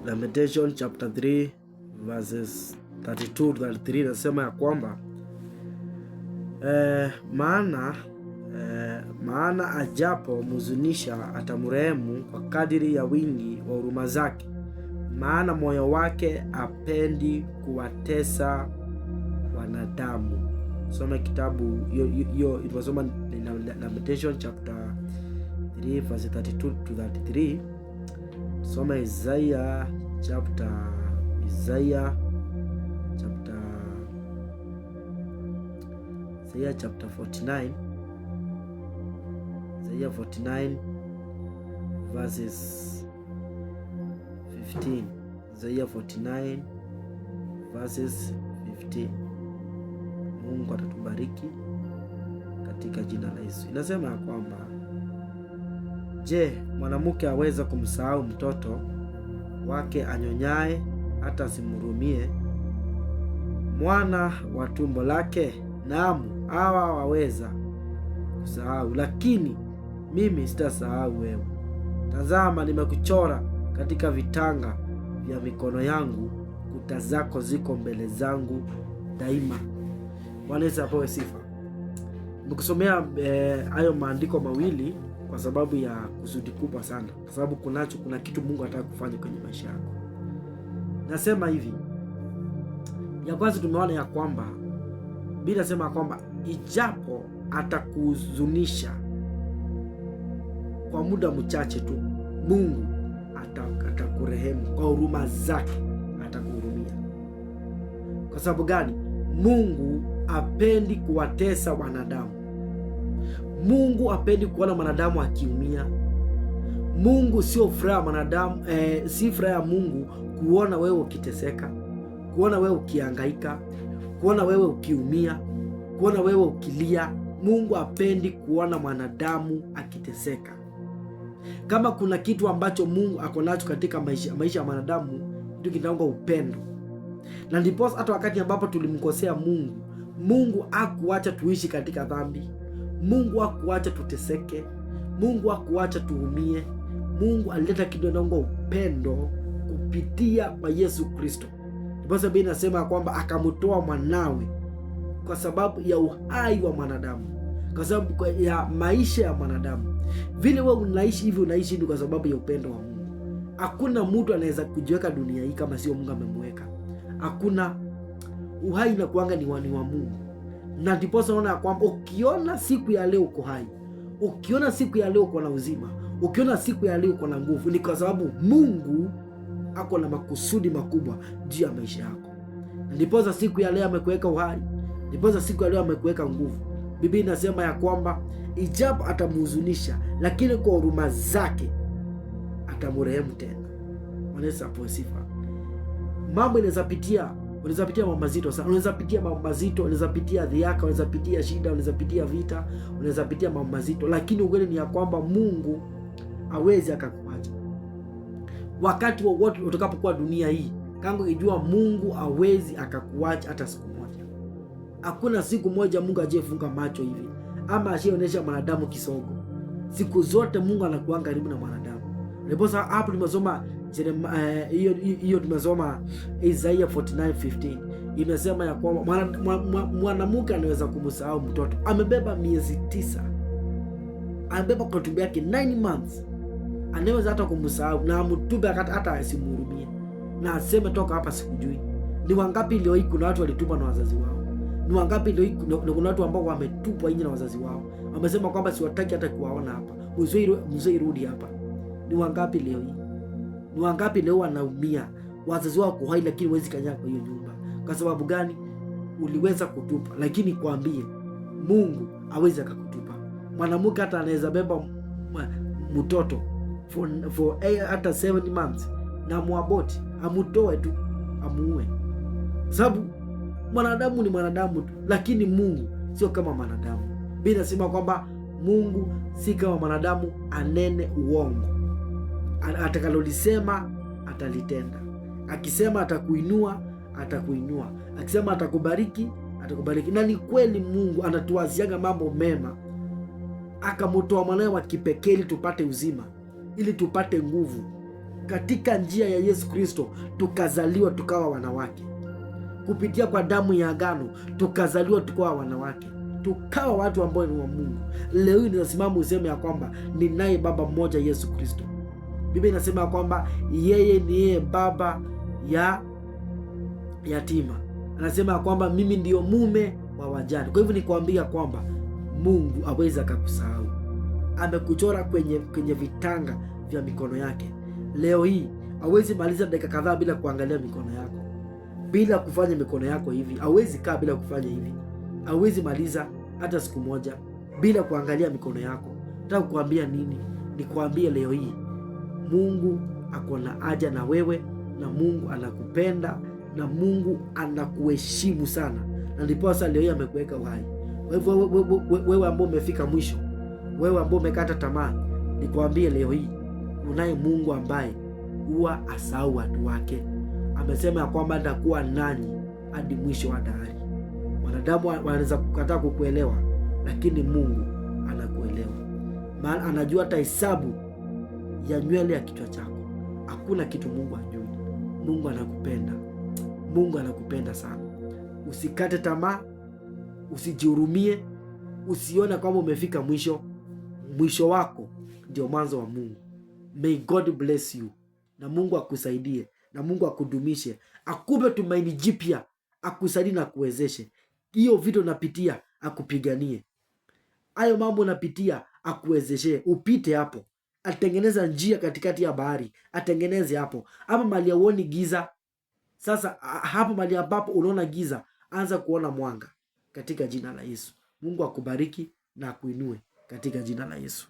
Lamentation chapter 3 verses 32 to 33 nasema ya kwamba maana ajapo mhuzunisha atamrehemu kwa kadiri ya wingi wa huruma zake, maana moyo wake apendi kuwatesa wanadamu. Soma kitabu hiyo itasoma Lamentation chapter 3 verse 32 to 33. Soma Isaiah chapter 49 verses 15. Isaiah 49 verses 15. Mungu atatubariki katika jina la Yesu. Inasema ya kwamba, je, mwanamke aweza kumsahau mtoto wake anyonyaye hata asimhurumie mwana wa tumbo lake? Naam, hawa waweza kusahau, lakini mimi sitasahau wewe. Tazama, nimekuchora katika vitanga vya mikono yangu, kuta zako ziko mbele zangu daima. Bwana Yesu apewe sifa. Nimekusomea hayo maandiko mawili kwa sababu ya kusudi kubwa sana, kwa sababu kuna kitu Mungu anataka kufanya kwenye maisha yako. Nasema hivi, ya kwanza tumeona ya kwamba Biblia inasema ya kwamba ijapo atakuhuzunisha kwa muda mchache tu, Mungu atakurehemu kwa huruma zake, atakuhurumia. Kwa sababu gani? Mungu apendi kuwatesa wanadamu. Mungu apendi kuona mwanadamu akiumia. Mungu sio furaha mwanadamu, si furaha ya Mungu kuona wewe ukiteseka, kuona wewe ukihangaika, kuona wewe ukiumia, kuona wewe ukilia. Mungu apendi kuona mwanadamu akiteseka. Kama kuna kitu ambacho Mungu ako nacho katika maisha ya mwanadamu, kitu kinaitwa upendo. Na ndipo hata wakati ambapo tulimkosea Mungu, Mungu hakuacha tuishi katika dhambi. Mungu hakuacha tuteseke. Mungu hakuacha tuumie. Mungu alileta kitu kinaitwa upendo kupitia kwa Yesu Kristo. Ndipo Biblia inasema kwamba akamtoa mwanawe kwa sababu ya uhai wa mwanadamu, kwa sababu ya maisha ya mwanadamu. Vile wewe unaishi hivi, unaishi hivi kwa sababu ya upendo wa Mungu. Hakuna mtu anaweza kujiweka dunia hii kama sio Mungu amemweka. Hakuna. Uhai na kuanga ni wa Mungu. Na ndipo unaona kwamba ukiona siku ya leo uko hai, ukiona siku ya leo uko na uzima, ukiona siku ya leo uko na nguvu, ni kwa sababu Mungu ako na makusudi makubwa juu ya maisha yako. Ndipo siku ya leo amekuweka uhai, ndipo siku ya leo amekuweka nguvu. Biblia inasema ya kwamba ijapo atamhuzunisha, lakini kwa huruma zake atamrehemu tena. Yesu apewe sifa. Mambo unaweza pitia mambo mazito sana. Unaweza pitia mambo mazito, unaweza pitia dhihaka, unaweza pitia shida, unaweza pitia vita, unaweza pitia mambo mazito, lakini ukweli ni ya kwamba Mungu hawezi akakuacha. Wakati wowote utakapokuwa dunia hii, kango ijua Mungu hawezi akakuacha hata siku moja. Hakuna siku moja Mungu ajefunga macho hivi ama ashaonesha mwanadamu kisogo. Siku zote Mungu anakuwa karibu na mwanadamu. Ndipo hapo tumesoma hiyo tumesoma Isaiah 49:15. Imesema ya kwamba mwanamke anaweza kumsahau mtoto. Amebeba miezi 9. Amebeba kwa tumbo yake 9 months. Anaweza hata kumsahau na mtupe hata asimhurumie. Na aseme toka hapa sikujui. Ni wangapi leo hii kuna watu walitupwa na wazazi wao? Ni wangapi leo hii kuna watu ambao wametupwa nje na wazazi wao? Wamesema kwamba siwataki hata kuwaona hapa. Mzee rudi hapa. Ni wangapi leo hii? Ni wangapi leo wanaumia? Wazazi wao kwa hai lakini huwezi kanyaga kwa hiyo nyumba. Kwa sababu gani? Uliweza kutupa, lakini kwambie Mungu hawezi akakutupa. Mwanamke hata anaweza beba mtoto for hata 7 months na muaboti, amutoe tu, amuue. Sababu mwanadamu ni mwanadamu tu, lakini Mungu sio kama mwanadamu. Biblia inasema kwamba Mungu si kama mwanadamu anene uongo. Atakalolisema atalitenda. Akisema atakuinua, atakuinua. Akisema atakubariki, atakubariki. Na ni kweli Mungu anatuwaziaga mambo mema. Akamtoa mwanawe wa kipekee ili tupate uzima, ili tupate nguvu. katika njia ya Yesu Kristo tukazaliwa tukawa wanawake. Kupitia kwa damu ya agano tukazaliwa tukawa wanawake, tukawa watu ambao ni wa Mungu. Leo hii ninasimama useme ya kwamba ninaye baba mmoja, Yesu Kristo. Biblia inasema ya kwamba yeye ni yeye baba ya yatima. Anasema ya kwamba mimi ndiyo mume wa wajane. Kwa hivyo nikwambia kwamba Mungu hawezi akakusahau. Amekuchora kwenye vitanga vya mikono yake. Leo hii hawezi maliza dakika kadhaa bila kuangalia mikono yako, bila kufanya mikono yako hivi. Hawezi kaa bila kufanya hivi. Hawezi maliza hata siku moja bila kuangalia mikono yako. Nataka kukuambia nini? Nikwambie leo hii Mungu ako na haja na wewe, na Mungu anakupenda, na Mungu anakuheshimu sana, na ndipo sasa leo hii amekuweka uhai. Kwa hivyo wewe ambao umefika mwisho, wewe ambao umekata tamaa, nikwambie leo hii unaye Mungu ambaye huwa asahau watu wake. Amesema ya kwamba atakuwa nanyi hadi mwisho wa dahari. Wanadamu wanaweza kukataa kukuelewa, lakini Mungu anakuelewa. Maana anajua hata hesabu ya nywele ya kichwa chako. Hakuna kitu Mungu hajui. Mungu anakupenda. Mungu anakupenda sana. Usikate tamaa, usijihurumie, usione kwamba umefika mwisho. Mwisho wako ndio mwanzo wa Mungu. May God bless you. Na Mungu akusaidie, na Mungu akudumishe, akupe tumaini jipya, akusaidie na kuwezeshe. Hiyo vitu unapitia akupiganie. Hayo mambo unapitia akuwezeshe, upite hapo. Atengeneza njia katikati ya bahari, atengeneze hapo. Hapa mali uoni giza. Sasa hapo mali ambapo unaona giza, anza kuona mwanga katika jina la Yesu. Mungu akubariki na akuinue katika jina la Yesu.